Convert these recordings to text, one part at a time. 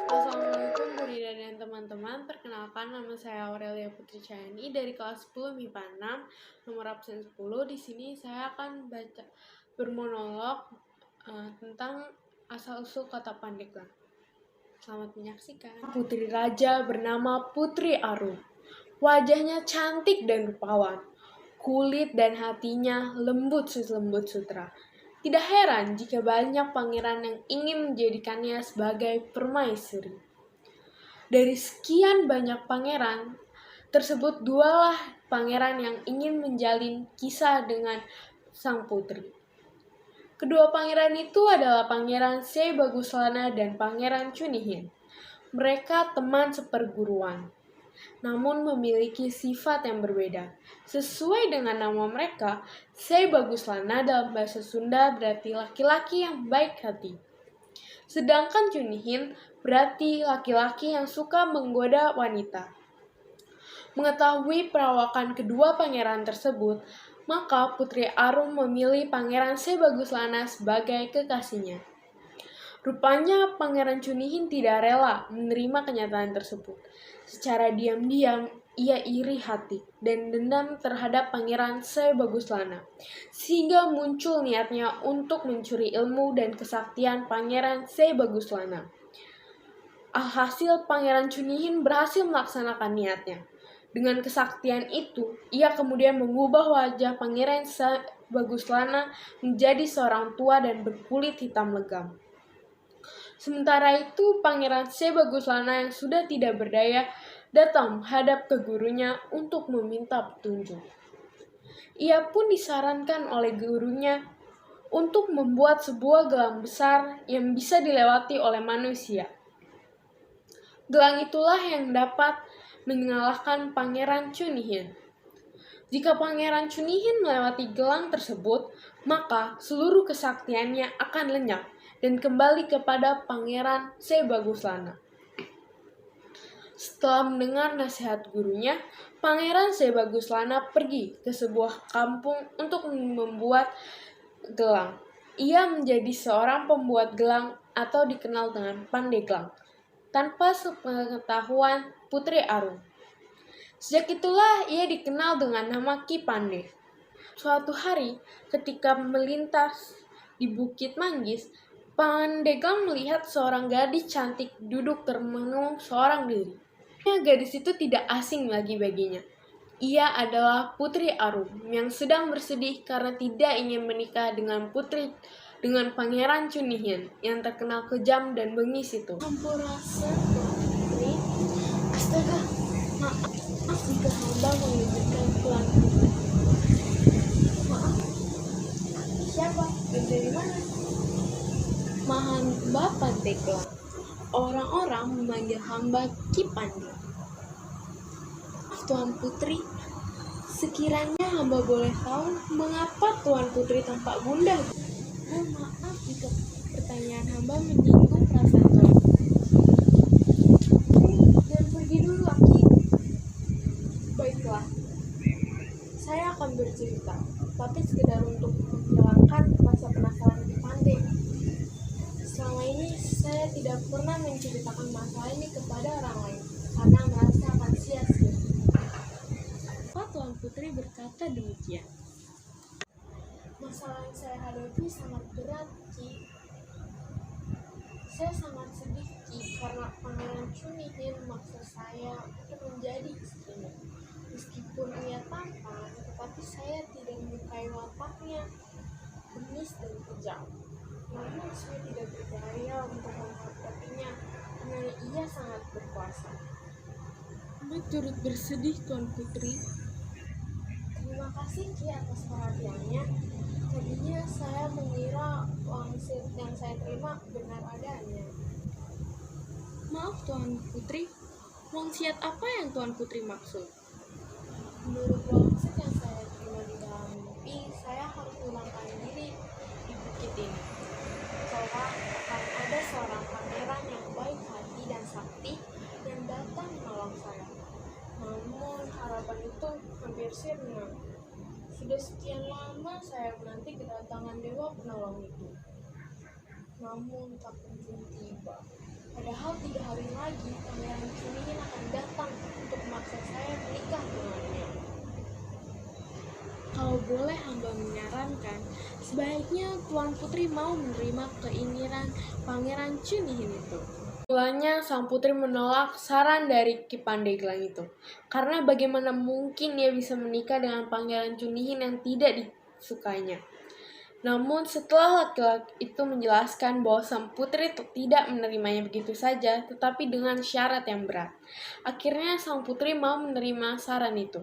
Assalamualaikum Bu Rida dan teman-teman. Perkenalkan, nama saya Aurelia Putri Cayani dari kelas 10 MIPA 6, nomor absen 10. Di sini saya akan bermonolog tentang asal-usul kata Pandeglang. Selamat menyaksikan. Putri raja bernama Putri Arum. Wajahnya cantik dan rupawan. Kulit dan hatinya lembut sutra. Tidak heran jika banyak pangeran yang ingin menjadikannya sebagai permaisuri. Dari sekian banyak pangeran, tersebut dualah pangeran yang ingin menjalin kisah dengan sang putri. Kedua pangeran itu adalah Pangeran Sei Baguslana dan Pangeran Cunihin. Mereka teman seperguruan, namun memiliki sifat yang berbeda. Sesuai dengan nama mereka, Sei Baguslana dalam bahasa Sunda berarti laki-laki yang baik hati. Sedangkan Cunihin berarti laki-laki yang suka menggoda wanita. Mengetahui perawakan kedua pangeran tersebut, maka Putri Arum memilih Pangeran Sei Baguslana sebagai kekasihnya. Rupanya Pangeran Cunihin tidak rela menerima kenyataan tersebut. Secara diam-diam, ia iri hati dan dendam terhadap Pangeran Sei Baguslana, sehingga muncul niatnya untuk mencuri ilmu dan kesaktian Pangeran Sei Baguslana. Alhasil Pangeran Cunihin berhasil melaksanakan niatnya. Dengan kesaktian itu, ia kemudian mengubah wajah Pangeran Sei Baguslana menjadi seorang tua dan berkulit hitam legam. Sementara itu, Pangeran Sei Baguslana yang sudah tidak berdaya datang menghadap ke gurunya untuk meminta petunjuk. Ia pun disarankan oleh gurunya untuk membuat sebuah gelang besar yang bisa dilewati oleh manusia. Gelang itulah yang dapat mengalahkan Pangeran Cunihin. Jika Pangeran Cunihin melewati gelang tersebut, maka seluruh kesaktiannya akan lenyap dan kembali kepada Pangeran Sei Baguslana. Setelah mendengar nasihat gurunya, Pangeran Sei Baguslana pergi ke sebuah kampung untuk membuat gelang. Ia menjadi seorang pembuat gelang atau dikenal dengan Pandeglang, tanpa sepengetahuan Putri Arum. Sejak itulah ia dikenal dengan nama Ki Pande. Suatu hari, ketika melintas di Bukit Manggis, Pandeglang melihat seorang gadis cantik duduk termenung seorang diri. Gadis itu tidak asing lagi baginya. Ia adalah Putri Arum yang sedang bersedih karena tidak ingin menikah dengan Pangeran Cunihin yang terkenal kejam dan bengis itu. Sampurasun, Putri. Astaga, maaf jika hamba mengizinkan Tuan Putri. Maaf, siapa dan dari mana? Hamba Pandeglang. Orang-orang memanggil hamba Ki Pande. Tuan Putri, sekiranya hamba boleh tahu mengapa Tuan Putri tampak gundah? Maaf jika pertanyaan hamba menyinggung perasaan Tuan. Dan pergi dulu, Aki. Baiklah, saya akan bercerita, tapi sekedar untuk menghilangkan rasa penasaran Ki Pande. Selama ini saya tidak pernah menceritakan masalah ini kepada orang lain karena merasa akan sia-sia. Tuan Putri berkata demikian. Masalah yang saya hadapi sangat berat, Ki. Saya sangat sedih, Ki, karena Pangeran Cunihin memaksa saya untuk menjadi istrinya. Meskipun ia tampan, tetapi saya tidak menyukai wataknya, bengis dan kejam. Namun saya tidak berdaya untuk menghadapinya karena ia sangat berkuasa. Hamba turut bersedih, Tuan Putri. Terima kasih, Ki, atas perhatiannya. Tadinya saya mengira wangsit yang saya terima benar adanya. Maaf, Tuan Putri. Wangsit apa yang Tuan Putri maksud? Menurut wangsit yang saya terima di dalam mimpi, saya harus menempatkan diri di bukit ini. Kelak akan ada seorang pangeran yang baik hati dan sakti yang datang menolong saya. Namun harapan itu hampir sirna. Sudah sekian lama saya menanti kedatangan Dewa Penolong itu. Namun tak kunjung tiba. Padahal 3 hari lagi Pangeran Chunin akan datang untuk memaksa saya menikah dengannya. Kalau boleh hamba menyarankan, sebaiknya Tuan Putri mau menerima keinginan Pangeran Chunin itu. Mulanya sang putri menolak saran dari Ki Pandeglang itu, karena bagaimana mungkin ia bisa menikah dengan Pangeran Chunihin yang tidak disukainya. Namun setelah laki-laki itu menjelaskan bahwa sang putri tidak menerimanya begitu saja, tetapi dengan syarat yang berat, akhirnya sang putri mau menerima saran itu.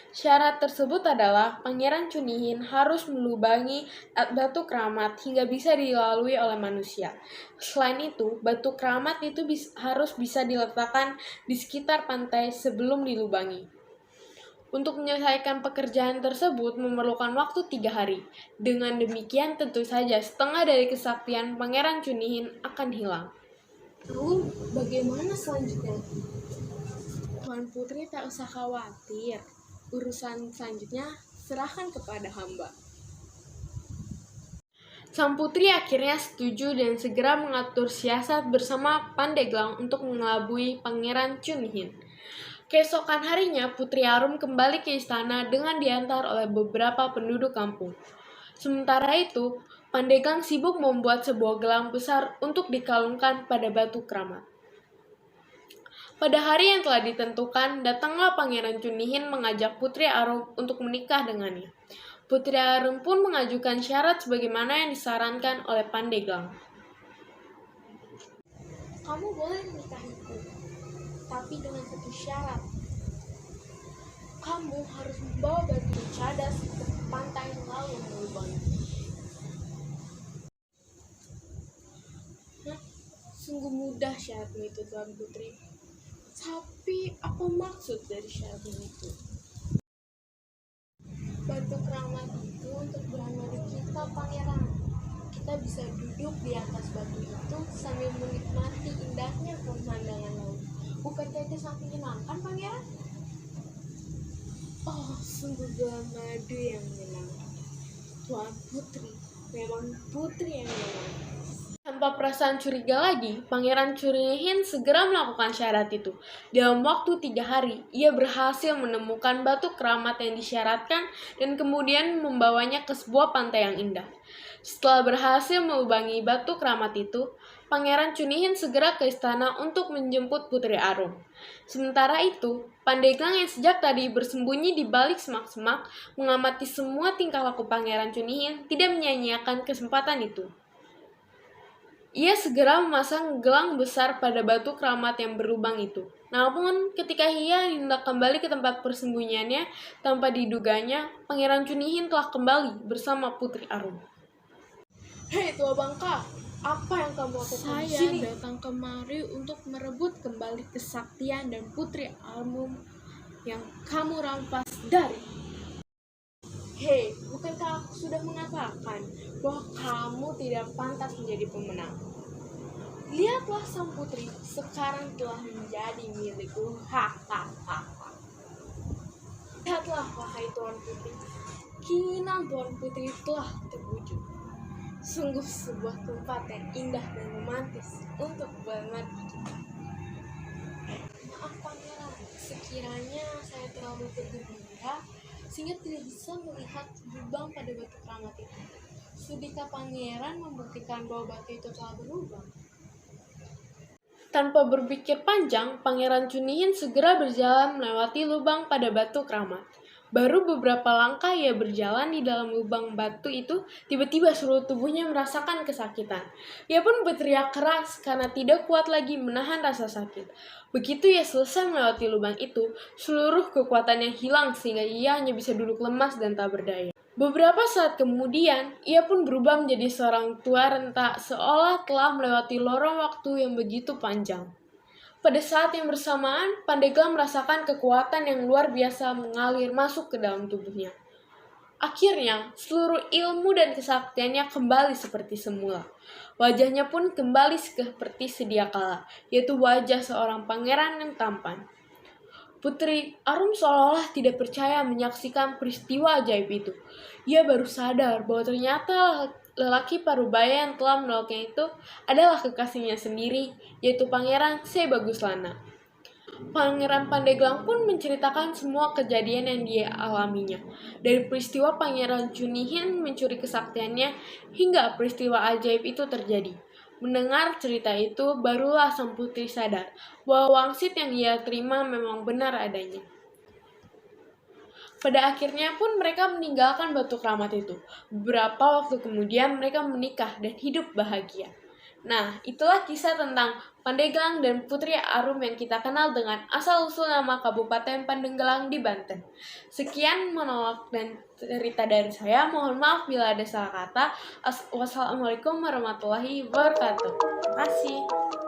Syarat tersebut adalah Pangeran Chunihin harus melubangi batu keramat hingga bisa dilalui oleh manusia. Selain itu, batu keramat itu harus bisa diletakkan di sekitar pantai sebelum dilubangi. Untuk menyelesaikan pekerjaan tersebut memerlukan waktu 3 hari. Dengan demikian tentu saja setengah dari kesaktian Pangeran Chunihin akan hilang. Lalu bagaimana selanjutnya? Tuan Putri tak usah khawatir. Urusan selanjutnya serahkan kepada hamba. Sang putri akhirnya setuju dan segera mengatur siasat bersama Pandeglang untuk mengelabui Pangeran Chunihin. Keesokan harinya, Putri Arum kembali ke istana dengan diantar oleh beberapa penduduk kampung. Sementara itu, Pandeglang sibuk membuat sebuah gelang besar untuk dikalungkan pada batu keramat. Pada hari yang telah ditentukan, datanglah Pangeran Chunihin mengajak Putri Arum untuk menikah dengannya. Putri Arum pun mengajukan syarat sebagaimana yang disarankan oleh Pandeglang. Kamu boleh menikahiku, tapi dengan satu syarat. Kamu harus membawa batu cadas ke pantai lalu melubangi. Sungguh mudah syaratmu itu, Tuan Putri. Tapi apa maksud dari syaratmu itu? Batu keramat itu untuk beramadi kita, Pangeran. Kita bisa duduk di atas batu itu sambil menikmati indahnya pemandangan laut. Bukankah itu sangat menyenangkan, Pangeran? Oh, sungguh bulan madu yang menyenangkan. Tuan Putri, memang putri yang menyenangkan. Tanpa perasaan curiga lagi, Pangeran Chunihin segera melakukan syarat itu. Dalam waktu 3 hari, ia berhasil menemukan batu keramat yang disyaratkan dan kemudian membawanya ke sebuah pantai yang indah. Setelah berhasil melubangi batu keramat itu, Pangeran Chunihin segera ke istana untuk menjemput Putri Arum. Sementara itu, Pandeglang yang sejak tadi bersembunyi di balik semak-semak mengamati semua tingkah laku Pangeran Chunihin tidak menyia-nyiakan kesempatan itu. Ia segera memasang gelang besar pada batu keramat yang berlubang itu. Namun, ketika ia hendak kembali ke tempat persembunyiannya, tanpa diduganya, Pangeran Chunihin telah kembali bersama Putri Arum. Hei Tua Bangka, apa yang kamu lakukan di sini? Saya datang kemari untuk merebut kembali kesaktian dan Putri Arum yang kamu rampas dari. Hei, bukankah aku sudah mengatakan bahwa kamu tidak pantas menjadi pemenang? Lihatlah sang putri sekarang telah menjadi milikku. Hahaha. Lihatlah, wahai Tuan Putri, keinginan Tuan Putri telah terwujud. Sungguh sebuah tempat yang indah dan romantis untuk bermadi. Maaf Pangeran, sekiranya saya terlalu bergembira sehingga tidak bisa melihat lubang pada batu keramat itu. Sudikah Pangeran membuktikan bahwa batu itu telah berlubang? Tanpa berpikir panjang, Pangeran Chunihin segera berjalan melewati lubang pada batu keramat. Baru beberapa langkah ia berjalan di dalam lubang batu itu, tiba-tiba seluruh tubuhnya merasakan kesakitan. Ia pun berteriak keras karena tidak kuat lagi menahan rasa sakit. Begitu ia selesai melewati lubang itu, seluruh kekuatannya hilang sehingga ia hanya bisa duduk lemas dan tak berdaya. Beberapa saat kemudian, ia pun berubah menjadi seorang tua renta seolah telah melewati lorong waktu yang begitu panjang. Pada saat yang bersamaan, Pandeglang merasakan kekuatan yang luar biasa mengalir masuk ke dalam tubuhnya. Akhirnya, seluruh ilmu dan kesaktiannya kembali seperti semula. Wajahnya pun kembali seperti sedia kala, yaitu wajah seorang pangeran yang tampan. Putri Arum seolah-olah tidak percaya menyaksikan peristiwa ajaib itu. Ia baru sadar bahwa ternyata lelaki parubaya yang telah menolaknya itu adalah kekasihnya sendiri, yaitu Pangeran Sebaguslana. Pangeran Pandeglang pun menceritakan semua kejadian yang dia alaminya. Dari peristiwa Pangeran Cunihin mencuri kesaktiannya hingga peristiwa ajaib itu terjadi. Mendengar cerita itu, barulah sang putri sadar bahwa wangsit yang ia terima memang benar adanya. Pada akhirnya pun mereka meninggalkan Batu Keramat itu. Beberapa waktu kemudian mereka menikah dan hidup bahagia. Nah, itulah kisah tentang Pandeglang dan Putri Arum yang kita kenal dengan asal-usul nama Kabupaten Pandeglang di Banten. Sekian monolog dan cerita dari saya. Mohon maaf bila ada salah kata. Wassalamualaikum warahmatullahi wabarakatuh. Terima kasih.